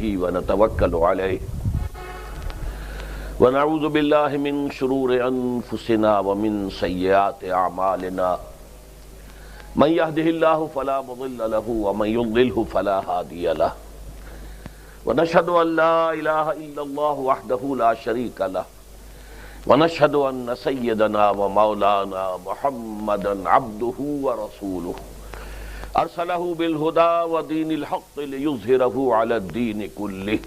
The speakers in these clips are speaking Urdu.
به ونتوكل عليه ونعوذ بالله من شرور أنفسنا ومن سيئات أعمالنا من يهده الله فلا مضل له ومن يضلله فلا هادي له ونشهد أن لا إله إلا الله وحده لا شريك له ونشهد أن سيدنا ومولانا محمدا عبده ورسوله أرسله بالهدى ودين الحق ليظهره على الدين كله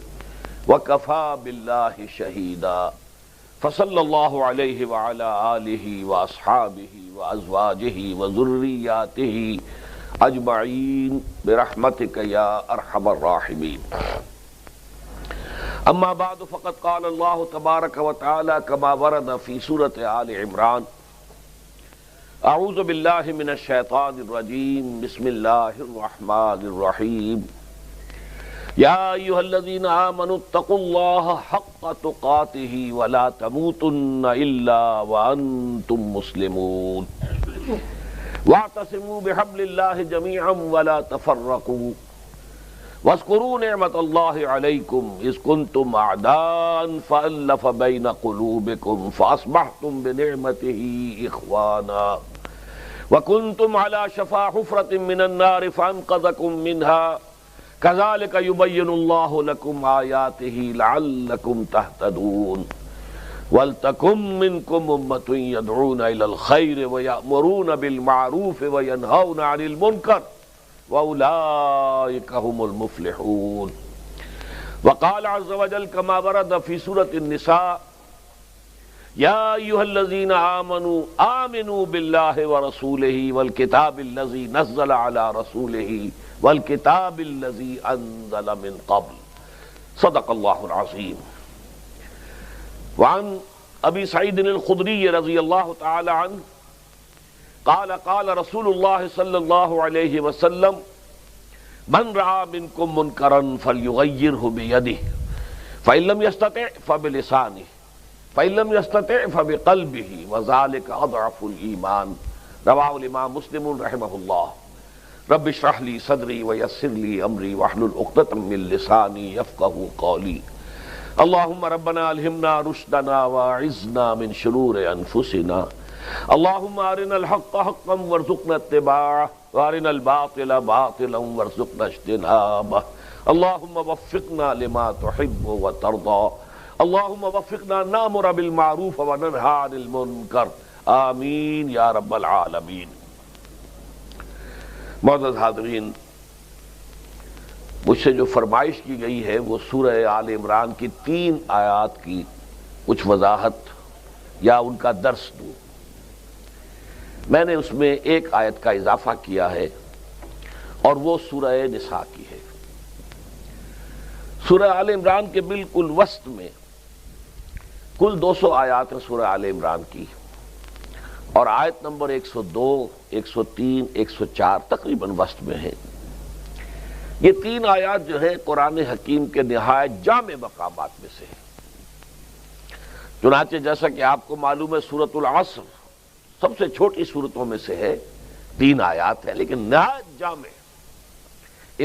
وكفى بالله شهيدا فصلى الله عليه وعلى آله وأصحابه وأزواجه وذرياته أجمعين برحمتك يا أرحم الراحمين. اما بعد فقد قال الله تبارك وتعالى كما ورد في سورة آل عمران اعوذ بالله من الشيطان الرجيم بسم الله الرحمن الرحيم يا ايها الذين آمنوا اتقوا الله حق تقاته ولا تموتن الا وانتم مسلمون واعتصموا بحبل الله جميعا ولا تفرقوا واذكروا نعمة الله عليكم إذ كنتم أعداء فألف بين قلوبكم فأصبحتم بنعمته إخوانا وكنتم على شفا حفرة من النار فأنقذكم منها كذلك يبين الله لكم آياته لعلكم تهتدون ولتكن منكم أمة يدعون إلى الخير ويأمرون بالمعروف وينهون عن المنكر وَأُولَئِكَ هُمُ الْمُفْلِحُونَ. وقال عز وجل كما ورد في سورة النساء يا أيها الذين آمنوا آمنوا بالله ورسوله والكتاب الذي نزل على رسوله والكتاب الذي أنزل من قبل صدق الله العظيم. وعن أبي سعيد الخدري رضي الله تعالى عنه قال قال رسول الله صلى الله عليه وسلم من رأى منكم منكرا فليغيره بيده فإن لم يستطع فبلسانه فإن لم يستطع فبقلبه وذلك أضعف الإيمان. رواه الإمام مسلم رحمه الله. رب اشرح لي صدري ويسر لي أمري واحلل عقدة من لساني يفقهوا قولي. اللهم ربنا ألهمنا رشدنا وأعذنا من شرور أنفسنا. اللهم أرنا الحق حقا وارزقنا اتباعه وأرنا الباطل باطلا وارزقنا اجتنابه. اللهم وفقنا لما تحب وترضى. اللهم وفقنا نأمر بالمعروف وننهى عن المنکر. آمین یا رب العالمین. معزز حاضرین، مجھ سے جو فرمائش کی گئی ہے وہ سورہ آل عمران کی 3 آیات کی کچھ وضاحت یا ان کا درس دوں. میں نے اس میں ایک آیت کا اضافہ کیا ہے اور وہ سورہ نساء کی ہے. سورہ آل عمران کے بالکل وسط میں کل 200 آیات ہیں سورہ آل عمران کی، اور آیت نمبر 102 103 104 تقریباً وسط میں ہیں. یہ 3 آیات جو ہیں قرآن حکیم کے نہایت جامع مقامات میں سے ہیں. چنانچہ جیسا کہ آپ کو معلوم ہے سورۃ العصر سب سے چھوٹی صورتوں میں سے ہے، 3 آیات ہیں لیکن نہایت جامع.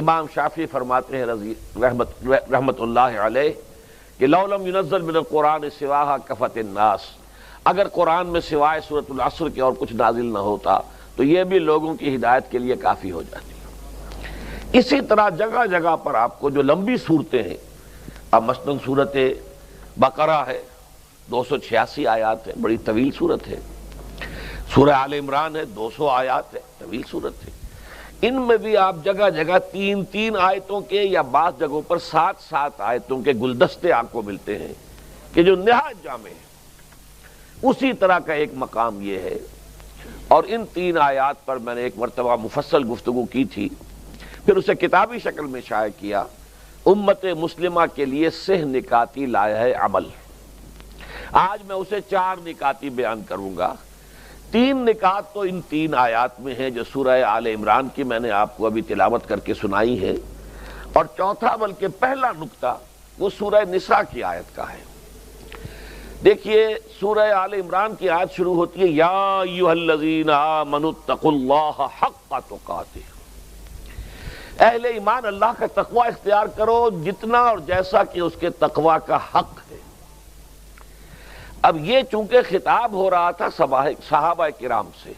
امام شافعی فرماتے ہیں رحمت اللہ علیہ کہ لو لم ينزل من القرآن سواها کفت الناس، اگر قرآن میں سوائے سورۃ العصر کے اور کچھ نازل نہ ہوتا تو یہ بھی لوگوں کی ہدایت کے لیے کافی ہو جاتی. اسی طرح جگہ جگہ پر آپ کو جو لمبی صورتیں ہیں، اب مثلاً سورۃ بقرہ ہے 286 آیات ہے، بڑی طویل صورت ہے. سورہ آل عمران ہے 200 آیات ہے، طویل صورت ہے. ان میں بھی آپ جگہ جگہ 3 آیتوں کے یا بعض جگہوں پر 7 آیتوں کے گلدستے آپ کو ملتے ہیں کہ جو نہایت جامع ہیں. اسی طرح کا ایک مقام یہ ہے، اور ان 3 آیات پر میں نے ایک مرتبہ مفصل گفتگو کی تھی، پھر اسے کتابی شکل میں شائع کیا. امت مسلمہ کے لیے سہ نکاتی لائحہ عمل. آج میں اسے 4 نکاتی بیان کروں گا. 3 نکات تو ان 3 آیات میں ہیں جو سورہ آل عمران کی میں نے آپ کو ابھی تلاوت کر کے سنائی ہے، اور چوتھا بلکہ پہلا نکتہ وہ سورہ نساء کی آیت کا ہے. دیکھیے سورہ آل عمران کی آیت شروع ہوتی ہے یا ایھا الذین آمنوا اتقوا اللہ حق تقاتہ. اہل ایمان اللہ کا تقوی اختیار کرو جتنا اور جیسا کہ اس کے تقوی کا حق ہے۔ اب یہ چونکہ خطاب ہو رہا تھا صحابہ کرام سے،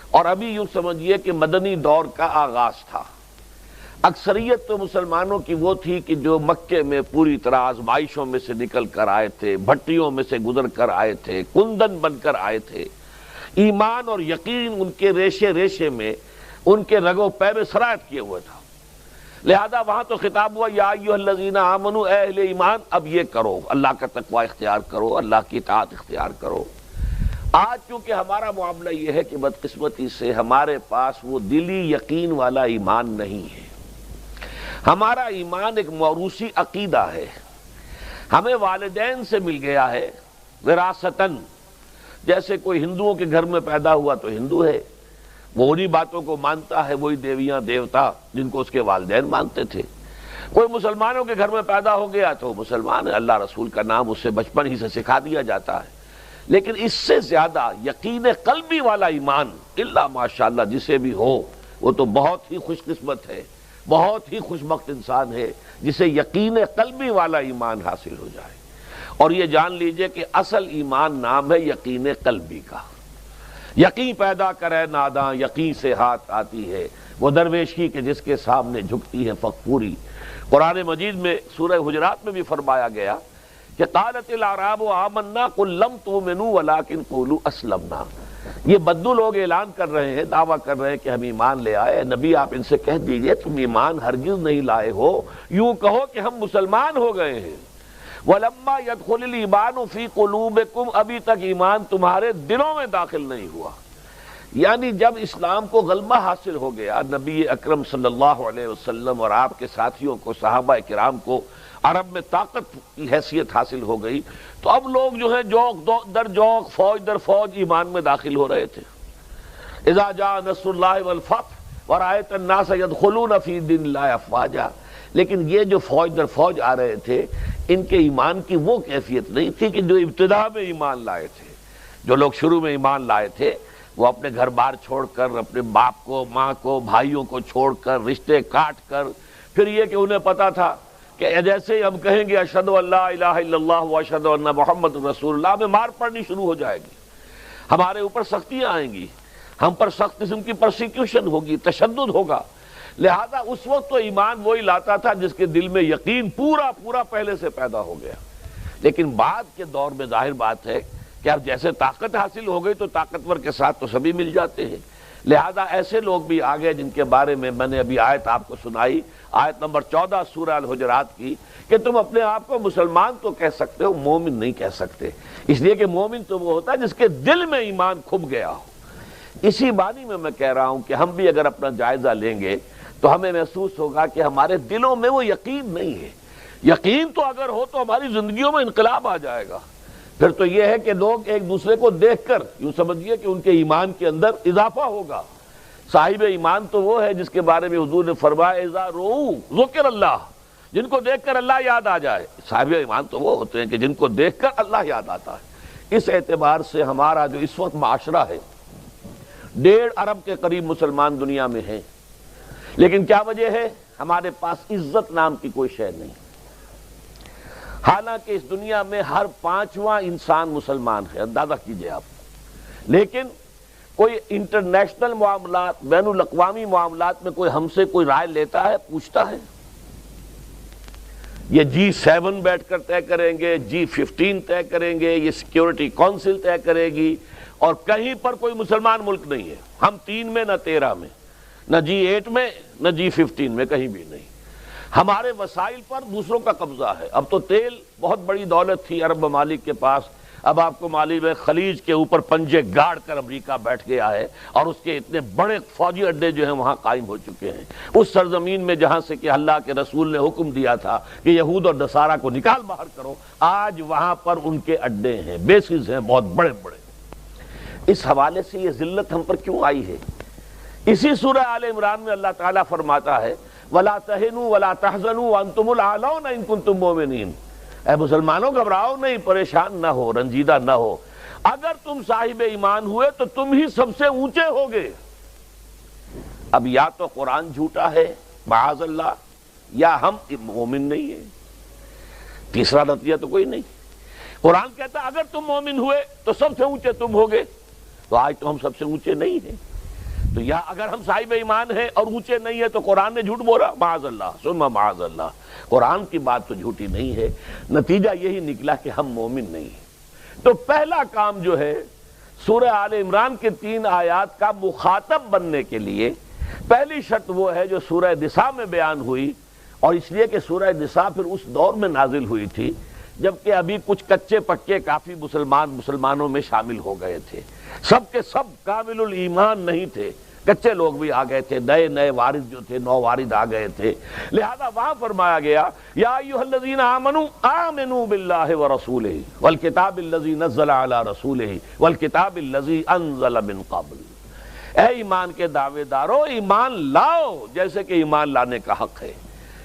اور ابھی یوں سمجھیے کہ مدنی دور کا آغاز تھا۔ اکثریت تو مسلمانوں کی وہ تھی کہ جو مکے میں پوری طرح آزمائشوں میں سے نکل کر آئے تھے، بھٹیوں میں سے گزر کر آئے تھے، کندن بن کر آئے تھے، ایمان اور یقین ان کے ریشے ریشے میں، ان کے رگ و پے میں سرایت کیے ہوئے تھا، لہذا وہاں تو خطاب ہوا یا ایھا الذین آمنوا، اے اہل ایمان اب یہ کرو، اللہ کا تقوی اختیار کرو، اللہ کی اطاعت اختیار کرو۔ آج چونکہ ہمارا معاملہ یہ ہے کہ بدقسمتی سے ہمارے پاس وہ دلی یقین والا ایمان نہیں ہے۔ ہمارا ایمان ایک موروثی عقیدہ ہے، ہمیں والدین سے مل گیا ہے وراثتاً۔ جیسے کوئی ہندوؤں کے گھر میں پیدا ہوا تو ہندو ہے، وہ انہی باتوں کو مانتا ہے، وہی دیویاں دیوتا جن کو اس کے والدین مانتے تھے۔ کوئی مسلمانوں کے گھر میں پیدا ہو گیا تو مسلمان ہے، اللہ رسول کا نام اسے بچپن ہی سے سکھا دیا جاتا ہے۔ لیکن اس سے زیادہ یقین قلبی والا ایمان الا ماشاءاللہ جسے بھی ہو، وہ تو بہت ہی خوش قسمت ہے، بہت ہی خوش بخت انسان ہے جسے یقین قلبی والا ایمان حاصل ہو جائے۔ اور یہ جان لیجئے کہ اصل ایمان نام ہے یقین قلبی کا۔ یقین پیدا کرے ناداں، یقین سے ہاتھ آتی ہے وہ درویشی کے جس کے سامنے جھکتی ہے فغفوری۔ قرآن مجید میں سورہ حجرات میں بھی فرمایا گیا کہ قالت الاعراب آمنا قل لم تؤمنوا ولکن قولوا اسلمنا۔ یہ بدو لوگ اعلان کر رہے ہیں، دعویٰ کر رہے ہیں کہ ہم ایمان لے آئے۔ نبی آپ ان سے کہہ دیجئے تم ایمان ہرگز نہیں لائے ہو، یوں کہو کہ ہم مسلمان ہو گئے ہیں۔ وَلَمَّا يَدْخُلِ الْإِيمَانُ فِي قُلُوبِكُمْ، ابھی تک ایمان تمہارے دلوں میں داخل نہیں ہوا۔ یعنی جب اسلام کو غلبہ حاصل ہو گیا، نبی اکرم صلی اللہ علیہ وسلم اور آپ کے ساتھیوں کو، صحابہ کرام کو عرب میں طاقت کی حیثیت حاصل ہو گئی، تو اب لوگ جو ہیں جوق در جوق، فوج در فوج ایمان میں داخل ہو رہے تھے۔ اذا جاء نصر اللہ والفتح ورأیت الناس يدخلون فی دین اللہ افواجا۔ لیکن یہ جو فوج در فوج آ رہے تھے، ان کے ایمان کی وہ کیفیت نہیں تھی کہ جو ابتدا میں ایمان لائے تھے۔ جو لوگ شروع میں ایمان لائے تھے وہ اپنے گھر بار چھوڑ کر، اپنے باپ کو، ماں کو، بھائیوں کو چھوڑ کر، رشتے کاٹ کر، پھر یہ کہ انہیں پتا تھا کہ جیسے ہی ہم کہیں گے اشہد ان لا الہ الا اللہ واشہد ان محمد رسول اللہ، ہمیں مار پڑنی شروع ہو جائے گی، ہمارے اوپر سختیاں آئیں گی، ہم پر سخت قسم کی پرسیکیوشن ہوگی، تشدد ہوگا۔ لہذا اس وقت تو ایمان وہی لاتا تھا جس کے دل میں یقین پورا پورا پہلے سے پیدا ہو گیا۔ لیکن بعد کے دور میں ظاہر بات ہے کہ اب جیسے طاقت حاصل ہو گئی تو طاقتور کے ساتھ تو سبھی مل جاتے ہیں۔ لہذا ایسے لوگ بھی آگئے جن کے بارے میں میں نے ابھی آیت آپ کو سنائی، آیت نمبر 14 سورہ الحجرات کی، کہ تم اپنے آپ کو مسلمان تو کہہ سکتے ہو، مومن نہیں کہہ سکتے، اس لیے کہ مومن تو وہ ہوتا ہے جس کے دل میں ایمان کھپ گیا ہو۔ اسی معنی میں کہہ رہا ہوں کہ ہم بھی اگر اپنا جائزہ لیں گے تو ہمیں محسوس ہوگا کہ ہمارے دلوں میں وہ یقین نہیں ہے۔ یقین تو اگر ہو تو ہماری زندگیوں میں انقلاب آ جائے گا۔ پھر تو یہ ہے کہ لوگ ایک دوسرے کو دیکھ کر یوں سمجھیے کہ ان کے ایمان کے اندر اضافہ ہوگا۔ صاحب ایمان تو وہ ہے جس کے بارے میں حضور نے فرمایا اذا رؤوا ذکر اللہ، جن کو دیکھ کر اللہ یاد آ جائے۔ صاحب ایمان تو وہ ہوتے ہیں کہ جن کو دیکھ کر اللہ یاد آتا ہے۔ اس اعتبار سے ہمارا جو اس وقت معاشرہ ہے، 1.5 ارب کے قریب مسلمان دنیا میں ہیں، لیکن کیا وجہ ہے؟ ہمارے پاس عزت نام کی کوئی شے نہیں۔ حالانکہ اس دنیا میں ہر 5واں انسان مسلمان ہے، اندازہ کیجئے آپ، لیکن کوئی انٹرنیشنل معاملات، بین الاقوامی معاملات میں کوئی ہم سے کوئی رائے لیتا ہے، پوچھتا ہے؟ یہ G7 بیٹھ کر طے کریں گے، G15 طے کریں گے، یہ سیکیورٹی کونسل طے کرے گی، اور کہیں پر کوئی مسلمان ملک نہیں ہے، ہم 3 میں نہ 13 میں، نہ G8 میں نہ G15 میں، کہیں بھی نہیں۔ ہمارے وسائل پر دوسروں کا قبضہ ہے۔ اب تو تیل بہت بڑی دولت تھی عرب ممالک کے پاس، اب آپ کو معلوم ہے خلیج کے اوپر پنجے گاڑ کر امریکہ بیٹھ گیا ہے، اور اس کے اتنے بڑے فوجی اڈے جو ہیں وہاں قائم ہو چکے ہیں، اس سرزمین میں جہاں سے کہ اللہ کے رسول نے حکم دیا تھا کہ یہود اور نصارہ کو نکال باہر کرو، آج وہاں پر ان کے اڈے ہیں، بیسز ہیں بہت بڑے بڑے۔ اس حوالے سے یہ ذلت ہم پر کیوں آئی ہے؟ اسی سورہ آل عمران میں اللہ تعالیٰ فرماتا ہے وَلَا تَهِنُوا وَلَا تَحْزَنُوا وَأَنْتُمُ الْأَعْلَوْنَ إِن كُنتُم مُؤْمِنِينَ۔ اے مسلمانوں گھبراؤ نہیں، پریشان نہ ہو، رنجیدہ نہ ہو، اگر تم صاحب ایمان ہوئے تو تم ہی سب سے اونچے ہوگے۔ اب یا تو قرآن جھوٹا ہے معاذ اللہ، یا ہم مومن نہیں ہیں، تیسرا نتیجہ تو کوئی نہیں۔ قرآن کہتا ہے اگر تم مومن ہوئے تو سب سے اونچے تم ہوگے، تو آج تو ہم سب سے اونچے نہیں ہیں، تو یا اگر ہم صاحب ایمان ہیں اور اونچے نہیں ہیں تو قرآن نے جھوٹ بولا، معاذ اللہ ثم معاذ اللہ، قرآن کی بات تو جھوٹی نہیں ہے، نتیجہ یہی نکلا کہ ہم مومن نہیں ہیں۔ تو پہلا کام جو ہے سورہ آل عمران کے 3 آیات کا مخاطب بننے کے لیے پہلی شرط وہ ہے جو سورہ نساء میں بیان ہوئی، اور اس لیے کہ سورہ نساء پھر اس دور میں نازل ہوئی تھی جبکہ ابھی کچھ کچے پکے کافی مسلمانوں میں شامل ہو گئے تھے، سب کے سب کامل الایمان نہیں تھے، کچے لوگ بھی آ گئے تھے، نئے وارث جو تھے، نو وارث آ گئے تھے، لہذا وہاں فرمایا گیا یا ایھا الذین آمنوا آمنوا باللہ ورسولہ والکتاب الذی نزل علی رسولہ والکتاب الذی انزل من قبل، اے ایمان کے دعوے دارو ایمان لاؤ جیسے کہ ایمان لانے کا حق ہے،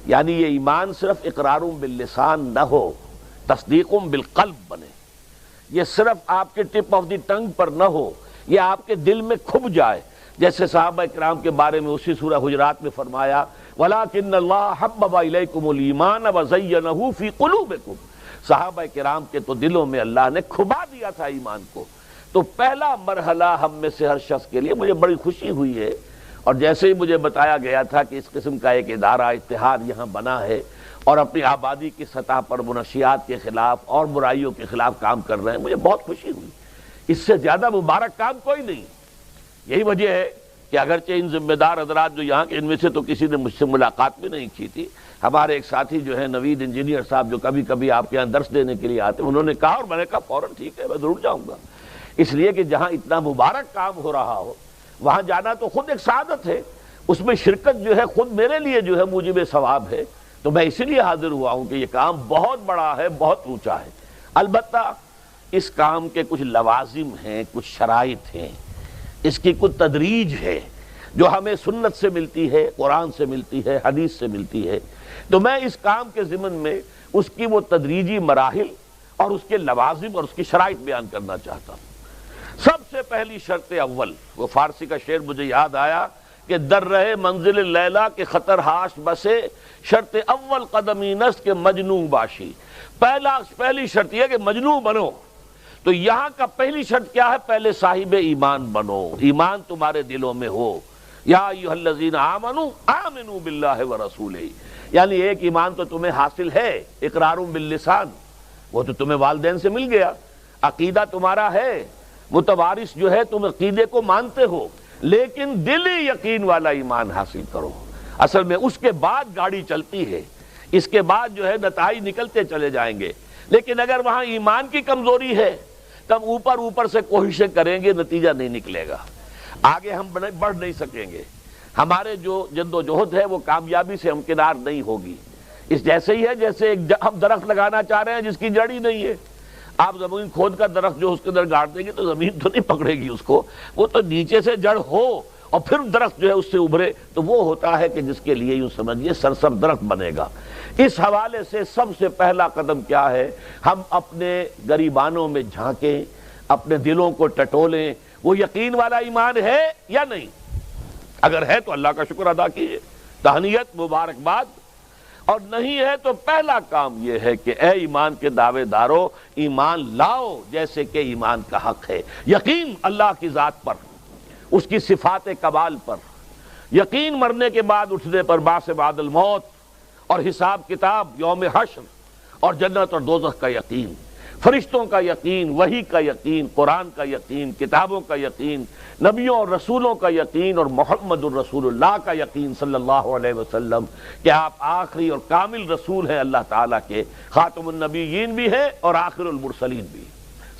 یعنی یہ ایمان صرف اقرار باللسان نہ ہو، تصدیق بالقلب بنے، یہ صرف آپ کے ٹپ آف دی ٹنگ پر نہ ہو، یہ آپ کے دل میں کھب جائے، جیسے صحابہ کرام کے بارے میں اسی سورہ حجرات میں فرمایا وَلَٰكِنَّ اللَّهَ حَبَّبَ إِلَيْكُمُ الْإِيمَانَ وَزَيَّنَهُ فِي قُلُوبِكُمْ، صحابہ کرام کے تو دلوں میں اللہ نے کھبا دیا تھا ایمان کو۔ تو پہلا مرحلہ ہم میں سے ہر شخص کے لیے، مجھے بڑی خوشی ہوئی ہے، اور جیسے ہی مجھے بتایا گیا تھا کہ اس قسم کا ایک ادارہ اتحاد یہاں بنا ہے اور اپنی آبادی کی سطح پر منشیات کے خلاف اور برائیوں کے خلاف کام کر رہے ہیں، مجھے بہت خوشی ہوئی، اس سے زیادہ مبارک کام کوئی نہیں۔ یہی وجہ ہے کہ اگرچہ ان ذمہ دار حضرات جو یہاں کے، ان میں سے تو کسی نے مجھ سے ملاقات بھی نہیں کی تھی، ہمارے ایک ساتھی جو ہے نوید انجینئر صاحب جو کبھی کبھی آپ کے یہاں درس دینے کے لیے آتے ہیں، انہوں نے کہا، اور میں نے کہا فوراً ٹھیک ہے میں ضرور جاؤں گا، اس لیے کہ جہاں اتنا مبارک کام ہو رہا ہو وہاں جانا تو خود ایک سعادت ہے، اس میں شرکت جو ہے خود میرے لیے جو ہے موجب ثواب ہے، تو میں اسی لیے حاضر ہوا ہوں کہ یہ کام بہت بڑا ہے، بہت اونچا ہے۔ البتہ اس کام کے کچھ لوازم ہیں، کچھ شرائط ہیں، اس کی کچھ تدریج ہے جو ہمیں سنت سے ملتی ہے، قرآن سے ملتی ہے، حدیث سے ملتی ہے، تو میں اس کام کے ضمن میں اس کی وہ تدریجی مراحل اور اس کے لوازم اور اس کی شرائط بیان کرنا چاہتا ہوں۔ سب سے پہلی شرط اول، وہ فارسی کا شعر مجھے یاد آیا کہ در رہے منزل لیلا کے خطر ہاش بسے، شرط اول قدمی نست کے مجنوں باشی، پہلی شرط یہ کہ مجنوں بنو، تو یہاں کا پہلی شرط کیا ہے؟ پہلے صاحب ایمان بنو، ایمان تمہارے دلوں میں ہو، یا ایھا الذین آمنوا آمنوا باللہ ورسولہ، یعنی ایک ایمان تو تمہیں حاصل ہے اقرار باللسان، وہ تو تمہیں والدین سے مل گیا، عقیدہ تمہارا ہے، متوارث جو ہے تم عقیدے کو مانتے ہو، لیکن دلی یقین والا ایمان حاصل کرو۔ اصل میں اس کے بعد گاڑی چلتی ہے، اس کے بعد جو ہے نتائج نکلتے چلے جائیں گے، لیکن اگر وہاں ایمان کی کمزوری ہے تب اوپر سے کوششیں کریں گے، نتیجہ نہیں نکلے گا، آگے ہم بڑھ نہیں سکیں گے، ہمارے جو جد و جہد ہے وہ کامیابی سے ہمکنار نہیں ہوگی۔ اس جیسے ہی ہے جیسے ہم درخت لگانا چاہ رہے ہیں جس کی جڑ ہی نہیں ہے، آپ زمین کھود کر درخت جو اس کے اندر گاڑ دیں گے تو زمین تو نہیں پکڑے گی اس کو، وہ تو نیچے سے جڑ ہو اور پھر درخت جو ہے اس سے ابھرے، تو وہ ہوتا ہے کہ جس کے لیے یوں سمجھیے سرسبز درخت بنے گا۔ اس حوالے سے سب سے پہلا قدم کیا ہے؟ ہم اپنے گریبانوں میں جھانکیں، اپنے دلوں کو ٹٹولیں، وہ یقین والا ایمان ہے یا نہیں؟ اگر ہے تو اللہ کا شکر ادا کیجیے، تہنیت، مبارکباد، اور نہیں ہے تو پہلا کام یہ ہے کہ اے ایمان کے دعوے دارو ایمان لاؤ جیسے کہ ایمان کا حق ہے، یقین اللہ کی ذات پر، اس کی صفات کمال پر، یقین مرنے کے بعد اٹھنے پر، بعث بعد الموت اور حساب کتاب، یوم حشر اور جنت اور دوزخ کا یقین، فرشتوں کا یقین، وحی کا یقین، قرآن کا یقین، کتابوں کا یقین، نبیوں اور رسولوں کا یقین، اور محمد الرسول اللہ کا یقین صلی اللہ علیہ وسلم کہ آپ آخری اور کامل رسول ہیں اللہ تعالیٰ کے، خاتم النبیین بھی ہیں اور آخر المرسلین بھی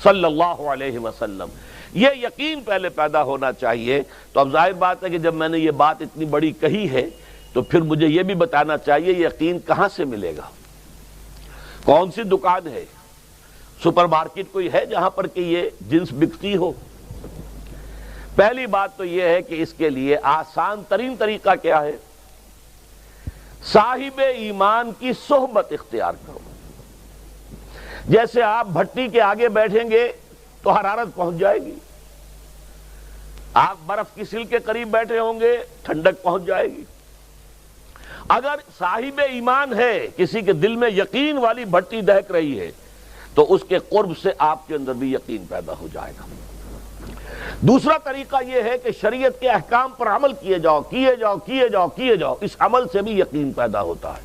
صلی اللہ علیہ وسلم۔ یہ یقین پہلے پیدا ہونا چاہیے۔ تو اب ظاہر بات ہے کہ جب میں نے یہ بات اتنی بڑی کہی ہے تو پھر مجھے یہ بھی بتانا چاہیے یقین کہاں سے ملے گا، کون سی دکان ہے، سپر مارکیٹ کوئی ہے جہاں پر کہ یہ جنس بکتی ہو؟ پہلی بات تو یہ ہے کہ اس کے لیے آسان ترین طریقہ کیا ہے؟ صاحب ایمان کی صحبت اختیار کرو۔ جیسے آپ بھٹی کے آگے بیٹھیں گے تو حرارت پہنچ جائے گی، آپ برف کی سل کے قریب بیٹھے ہوں گے ٹھنڈک پہنچ جائے گی، اگر صاحب ایمان ہے، کسی کے دل میں یقین والی بھٹی دہک رہی ہے، تو اس کے قرب سے آپ کے اندر بھی یقین پیدا ہو جائے گا۔ دوسرا طریقہ یہ ہے کہ شریعت کے احکام پر عمل کیے جاؤ، کیے جاؤ، کیے جاؤ، کیے جاؤ، اس عمل سے بھی یقین پیدا ہوتا ہے۔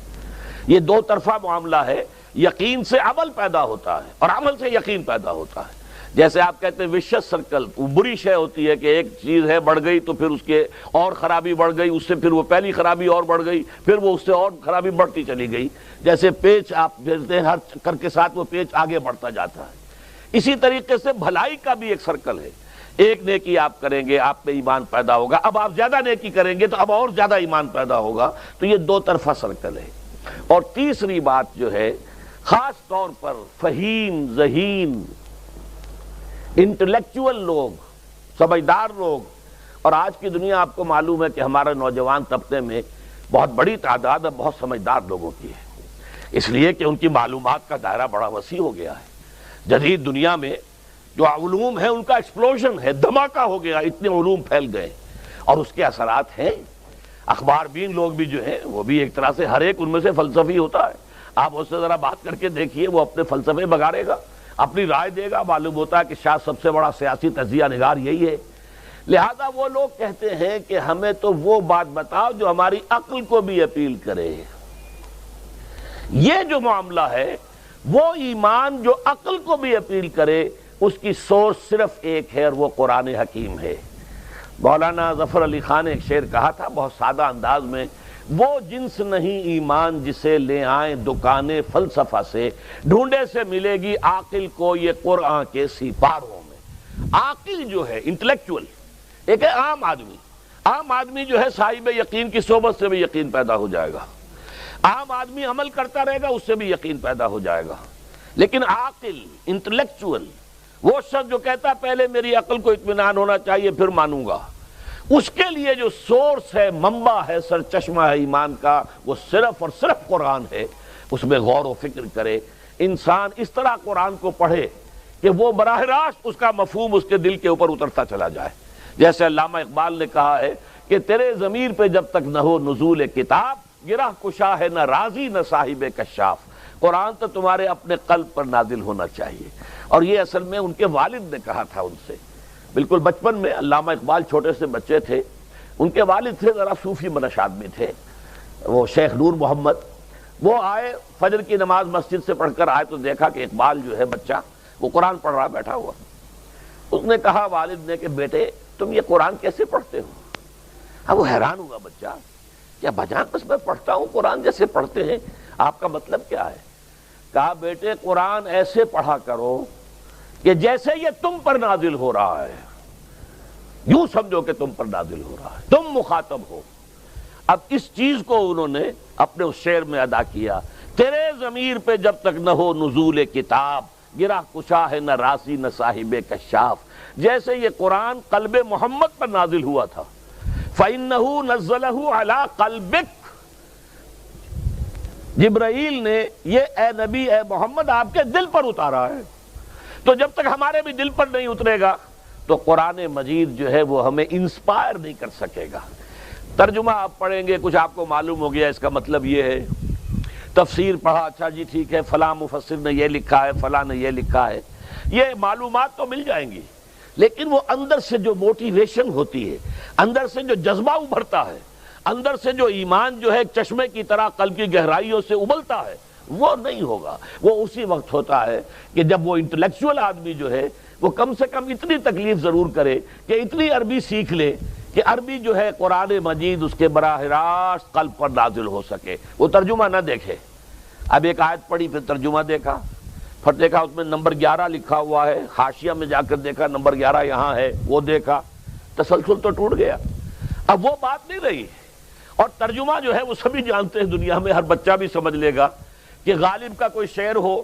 یہ دو طرفہ معاملہ ہے، یقین سے عمل پیدا ہوتا ہے اور عمل سے یقین پیدا ہوتا ہے۔ جیسے آپ کہتے ہیں وشس سرکل، بری شے ہوتی ہے کہ ایک چیز ہے بڑھ گئی تو پھر اس کے اور خرابی بڑھ گئی، اس سے پھر وہ پہلی خرابی اور بڑھ گئی، پھر وہ اس سے اور خرابی بڑھتی چلی گئی۔ جیسے پیچ آپ پھیرتے ہیں، ہر چکر کے ساتھ وہ پیچ آگے بڑھتا جاتا ہے۔ اسی طریقے سے بھلائی کا بھی ایک سرکل ہے، ایک نیکی آپ کریں گے آپ میں ایمان پیدا ہوگا، اب آپ زیادہ نیکی کریں گے تو اب اور زیادہ ایمان پیدا ہوگا، تو یہ دو طرفہ سرکل ہے۔ اور تیسری بات جو ہے، خاص طور پر فہیم، ذہین، انٹلیکچول لوگ، سمجھدار لوگ، اور آج کی دنیا آپ کو معلوم ہے کہ ہمارے نوجوان طبقے میں بہت بڑی تعداد بہت سمجھدار لوگوں کی ہے، اس لیے کہ ان کی معلومات کا دائرہ بڑا وسیع ہو گیا ہے۔ جدید دنیا میں جو علوم ہے ان کا ایکسپلوژن ہے، دھماکہ ہو گیا، اتنے علوم پھیل گئے، اور اس کے اثرات ہیں۔ اخبار بین لوگ بھی جو ہیں وہ بھی ایک طرح سے ہر ایک ان میں سے فلسفی ہوتا ہے، آپ اس سے ذرا بات کر کے دیکھیے، وہ اپنے فلسفے بگاڑے گا، اپنی رائے دے گا، معلوم ہوتا ہے کہ شاید سب سے بڑا سیاسی تجزیہ نگار یہی ہے۔ لہذا وہ لوگ کہتے ہیں کہ ہمیں تو وہ بات بتاؤ جو ہماری عقل کو بھی اپیل کرے۔ یہ جو معاملہ ہے وہ ایمان جو عقل کو بھی اپیل کرے، اس کی سورس صرف ایک ہے اور وہ قرآن حکیم ہے۔ مولانا ظفر علی خان نے ایک شعر کہا تھا بہت سادہ انداز میں، وہ جنس نہیں ایمان جسے لے آئیں دکانیں فلسفہ سے، ڈھونڈے سے ملے گی عاقل کو یہ قرآن کے سیپاروں میں۔ عاقل جو ہے انٹلیکچول، ایک ہے عام آدمی، عام آدمی جو ہے صاحب یقین کی صحبت سے بھی یقین پیدا ہو جائے گا، عام آدمی عمل کرتا رہے گا اس سے بھی یقین پیدا ہو جائے گا، لیکن عاقل، انٹلیکچول، وہ شخص جو کہتا ہے پہلے میری عقل کو اطمینان ہونا چاہیے پھر مانوں گا، اس کے لیے جو سورس ہے، منبع ہے، سرچشمہ ہے ایمان کا، وہ صرف اور صرف قرآن ہے۔ اس میں غور و فکر کرے، انسان اس طرح قرآن کو پڑھے کہ وہ براہ راست اس کا مفہوم اس کے دل کے اوپر اترتا چلا جائے۔ جیسے علامہ اقبال نے کہا ہے کہ تیرے ضمیر پہ جب تک نہ ہو نزول کتاب، گرہ کشا ہے نہ رازی نہ صاحب کشاف۔ قرآن تو تمہارے اپنے قلب پر نازل ہونا چاہیے، اور یہ اصل میں ان کے والد نے کہا تھا ان سے، بالکل بچپن میں۔ علامہ اقبال چھوٹے سے بچے تھے، ان کے والد تھے ذرا صوفی منش آدمی تھے، وہ شیخ نور محمد۔ وہ آئے فجر کی نماز مسجد سے پڑھ کر آئے تو دیکھا کہ اقبال جو ہے بچہ وہ قرآن پڑھ رہا بیٹھا ہوا۔ اس نے کہا والد نے کہ بیٹے تم یہ قرآن کیسے پڑھتے ہو؟ اب وہ حیران ہوا بچہ، کیا بجان بس میں پڑھتا ہوں قرآن جیسے پڑھتے ہیں، آپ کا مطلب کیا ہے؟ کہا بیٹے قرآن ایسے پڑھا کرو کہ جیسے یہ تم پر نازل ہو رہا ہے، یوں سمجھو کہ تم پر نازل ہو رہا ہے، تم مخاطب ہو۔ اب اس چیز کو انہوں نے اپنے اس شعر میں ادا کیا، تیرے ضمیر پہ جب تک نہ ہو نزول کتاب، گرہ کشا ہے نہ راسی نہ صاحب کشاف۔ جیسے یہ قرآن قلب محمد پر نازل ہوا تھا، فَإِنَّهُ نَزَّلَهُ عَلَىٰ قَلْبِكَ، جبرائیل نے یہ اے نبی اے محمد آپ کے دل پر اتارا ہے۔ تو جب تک ہمارے بھی دل پر نہیں اترے گا تو قرآن مجید جو ہے وہ ہمیں انسپائر نہیں کر سکے گا۔ ترجمہ آپ پڑھیں گے، کچھ آپ کو معلوم ہو گیا اس کا مطلب یہ ہے، تفسیر پڑھا، اچھا جی ٹھیک ہے فلاں مفسر نے یہ لکھا ہے، فلاں نے یہ لکھا ہے، یہ معلومات تو مل جائیں گی، لیکن وہ اندر سے جو موٹیویشن ہوتی ہے، اندر سے جو جذبہ ابھرتا ہے، اندر سے جو ایمان جو ہے ایک چشمے کی طرح قلب کی گہرائیوں سے ابلتا ہے، وہ نہیں ہوگا۔ وہ اسی وقت ہوتا ہے کہ جب وہ انٹلیکچول آدمی جو ہے وہ کم سے کم اتنی تکلیف ضرور کرے کہ اتنی عربی سیکھ لے کہ عربی جو ہے قرآن مجید اس کے براہ راست قلب پر نازل ہو سکے، وہ ترجمہ نہ دیکھے۔ اب ایک آیت پڑھی پھر ترجمہ دیکھا، پھر دیکھا اس میں نمبر 11 لکھا ہوا ہے، حاشیہ میں جا کر دیکھا نمبر 11 یہاں ہے، وہ دیکھا، تسلسل تو ٹوٹ گیا، اب وہ بات نہیں رہی۔ اور ترجمہ جو ہے وہ سبھی جانتے ہیں، دنیا میں ہر بچہ بھی سمجھ لے گا کہ غالب کا کوئی شعر ہو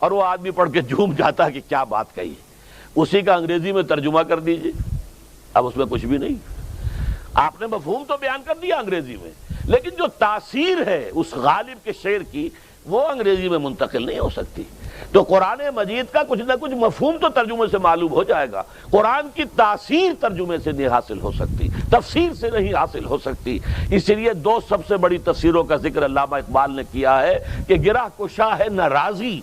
اور وہ آدمی پڑھ کے جھوم جاتا ہے کہ کیا بات کہی، اسی کا انگریزی میں ترجمہ کر دیجئے، اب اس میں کچھ بھی نہیں۔ آپ نے مفہوم تو بیان کر دیا انگریزی میں، لیکن جو تاثیر ہے اس غالب کے شعر کی وہ انگریزی میں منتقل نہیں ہو سکتی۔ تو قرآن مجید کا کچھ نہ کچھ مفہوم تو ترجمے سے معلوم ہو جائے گا. قرآن کی تاثیر ترجمے سے نہیں حاصل ہو سکتی، تفسیر سے نہیں حاصل ہو سکتی. اس لیے دو سب سے بڑی تفسیروں کا ذکر علامہ اقبال نے کیا ہے کہ گرہ کشا ہے نہ رازی،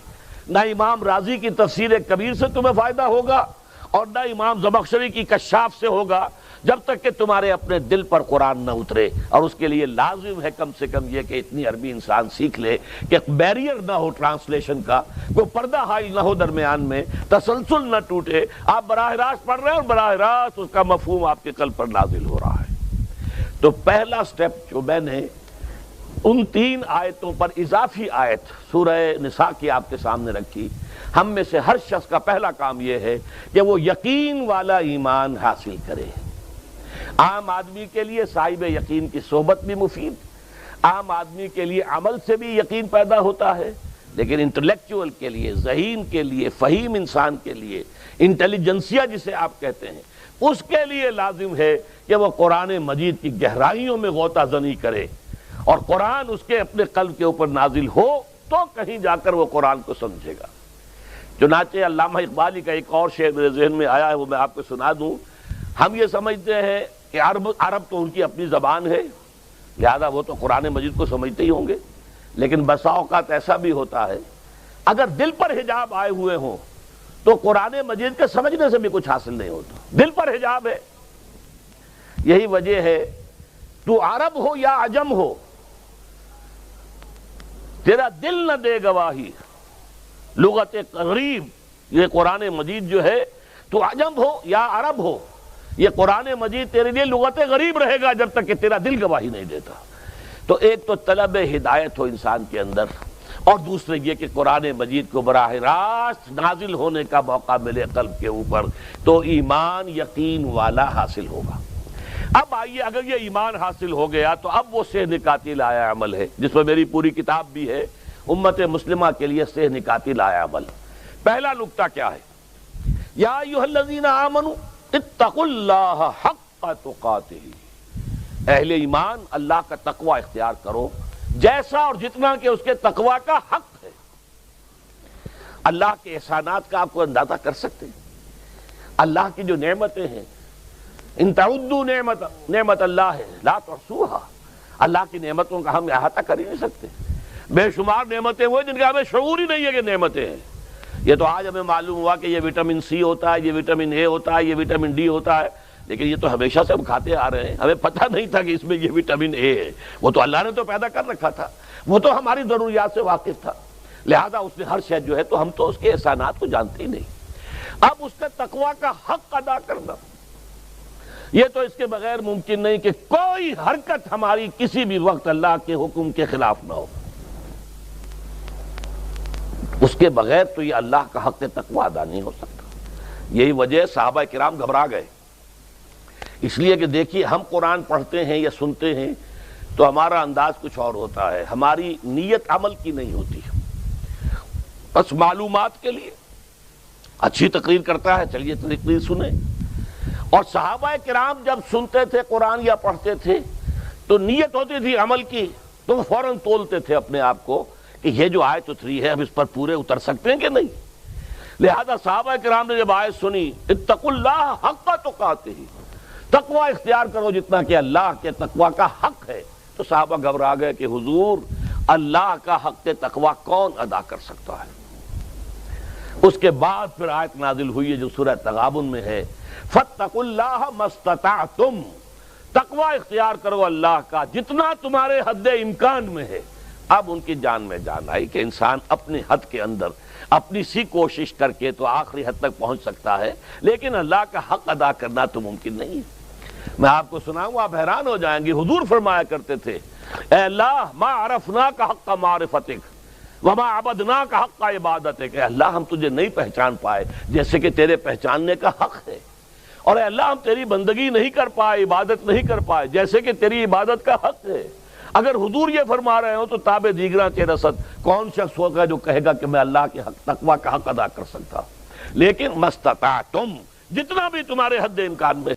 نہ امام رازی کی تفسیر کبیر سے تمہیں فائدہ ہوگا اور نہ امام زمخشری کی کشاف سے ہوگا، جب تک کہ تمہارے اپنے دل پر قرآن نہ اترے. اور اس کے لیے لازم ہے کم سے کم یہ کہ اتنی عربی انسان سیکھ لے کہ بیریئر نہ ہو ٹرانسلیشن کا، کوئی پردہ حائل نہ ہو درمیان میں، تسلسل نہ ٹوٹے. آپ براہ راست پڑھ رہے ہیں اور براہ راست اس کا مفہوم آپ کے قلب پر نازل ہو رہا ہے. تو پہلا سٹیپ جو میں نے ان 3 آیتوں پر اضافی آیت سورہ نساء کی آپ کے سامنے رکھی، ہم میں سے ہر شخص کا پہلا کام یہ ہے کہ وہ یقین والا ایمان حاصل کرے. عام آدمی کے لیے صاحب یقین کی صحبت بھی مفید، عام آدمی کے لیے عمل سے بھی یقین پیدا ہوتا ہے، لیکن انٹلیکچوئل کے لیے، ذہین کے لیے، فہیم انسان کے لیے، انٹیلیجنسیا جسے آپ کہتے ہیں، اس کے لیے لازم ہے کہ وہ قرآن مجید کی گہرائیوں میں غوطہ زنی کرے اور قرآن اس کے اپنے قلب کے اوپر نازل ہو تو کہیں جا کر وہ قرآن کو سمجھے گا. چنانچہ علامہ اقبالی کا ایک اور شعر میرے ذہن میں آیا ہے، وہ میں آپ کو سنا دوں. ہم یہ سمجھتے ہیں کہ عرب تو ان کی اپنی زبان ہے، لہذا وہ تو قرآن مجید کو سمجھتے ہی ہوں گے، لیکن بسا اوقات ایسا بھی ہوتا ہے اگر دل پر حجاب آئے ہوئے ہوں تو قرآن مجید کے سمجھنے سے بھی کچھ حاصل نہیں ہوتا. دل پر حجاب ہے. یہی وجہ ہے تو عرب ہو یا عجم ہو، تیرا دل نہ دے گواہی لغت غریب. یہ قرآن مجید جو ہے، تو عجم ہو یا عرب ہو، یہ قرآن مجید تیرے لیے لغت غریب رہے گا جب تک کہ تیرا دل گواہی نہیں دیتا. تو ایک تو طلب ہدایت ہو انسان کے اندر، اور دوسرے یہ کہ قرآن مجید کو براہ راست نازل ہونے کا موقع ملے قلب کے اوپر، تو ایمان یقین والا حاصل ہوگا. اب آئیے، اگر یہ ایمان حاصل ہو گیا تو اب وہ سہ نکاتی لایا عمل ہے، جس میں میری پوری کتاب بھی ہے، امت مسلمہ کے لیے سہ نکاتی لایا عمل. پہلا نکتہ کیا ہے؟ یا ایھا الذین آمنوا اتقوا اللہ حق تقاتہ. اہل ایمان اللہ کا تقوی اختیار کرو جیسا اور جتنا کہ اس کے تقوی کا حق ہے. اللہ کے احسانات کا آپ کو اندازہ کر سکتے ہیں؟ اللہ کی جو نعمتیں ہیں، ان تعدوا نعمت اللہ ہے لا تحصوها. اللہ کی نعمتوں کا ہم احاطہ کر ہی نہیں سکتے. بے شمار نعمتیں وہ جن کا ہمیں شعور ہی نہیں ہے کہ نعمتیں ہیں. یہ تو آج ہمیں معلوم ہوا کہ یہ وٹامن سی ہوتا ہے، یہ وٹامن اے ہوتا ہے، یہ وٹامن ڈی ہوتا ہے، لیکن یہ تو ہمیشہ سے ہم کھاتے آ رہے ہیں. ہمیں پتہ نہیں تھا کہ اس میں یہ وٹامن اے ہے. وہ تو اللہ نے تو پیدا کر رکھا تھا، وہ تو ہماری ضروریات سے واقف تھا، لہذا اس نے ہر شے جو ہے، تو ہم تو اس کے احسانات کو جانتے ہی نہیں. اب اس کے تقوی کا حق ادا کرنا، یہ تو اس کے بغیر ممکن نہیں کہ کوئی حرکت ہماری کسی بھی وقت اللہ کے حکم کے خلاف نہ ہو. اس کے بغیر تو یہ اللہ کا حق تقوی ادا نہیں ہو سکتا. یہی وجہ صحابہ کرام گھبرا گئے، اس لیے کہ دیکھیے ہم قرآن پڑھتے ہیں یا سنتے ہیں تو ہمارا انداز کچھ اور ہوتا ہے، ہماری نیت عمل کی نہیں ہوتی. بس معلومات کے لیے اچھی تقریر کرتا ہے، چلیے تقریر سنیں. اور صحابہ کرام جب سنتے تھے قرآن یا پڑھتے تھے تو نیت ہوتی تھی عمل کی، تو فوراً تولتے تھے اپنے آپ کو کہ یہ جو آیت اتری ہے اب اس پر پورے اتر سکتے ہیں کہ نہیں. لہذا صحابہ کرام نے جب آیت سنی اتقوا اللہ حق تقاتہ، تقوی اختیار کرو جتنا کہ اللہ کے تقوی کا حق ہے، تو صحابہ گھبرا گئے کہ حضور اللہ کا حق تقوی کون ادا کر سکتا ہے. اس کے بعد پھر آیت نازل ہوئی ہے جو سورہ تغابن میں ہے، فاتقوا اللہ ما استطعتم. تقوی اختیار کرو اللہ کا جتنا تمہارے حد امکان میں ہے. اب ان کی جان میں جان آئی کہ انسان اپنے حد کے اندر اپنی سی کوشش کر کے تو آخری حد تک پہنچ سکتا ہے، لیکن اللہ کا حق ادا کرنا تو ممکن نہیں ہے. میں آپ کو سناؤں، آپ حیران ہو جائیں گے. حضور فرمایا کرتے تھے، اے اللہ ما عرفناک حق معرفتک وما عبدناک حق عبادتک. اے اللہ ہم تجھے نہیں پہچان پائے جیسے کہ تیرے پہچاننے کا حق ہے، اور اے اللہ ہم تیری بندگی نہیں کر پائے، عبادت نہیں کر پائے جیسے کہ تیری عبادت کا حق ہے. اگر حضور یہ فرما رہے ہوں تو تابع دیگراں کے رسد کون شخص ہوگا جو کہے گا کہ میں اللہ کے حق تقوی کا حق ادا کر سکتا. لیکن مستطعتم، جتنا بھی تمہارے حد امکان میں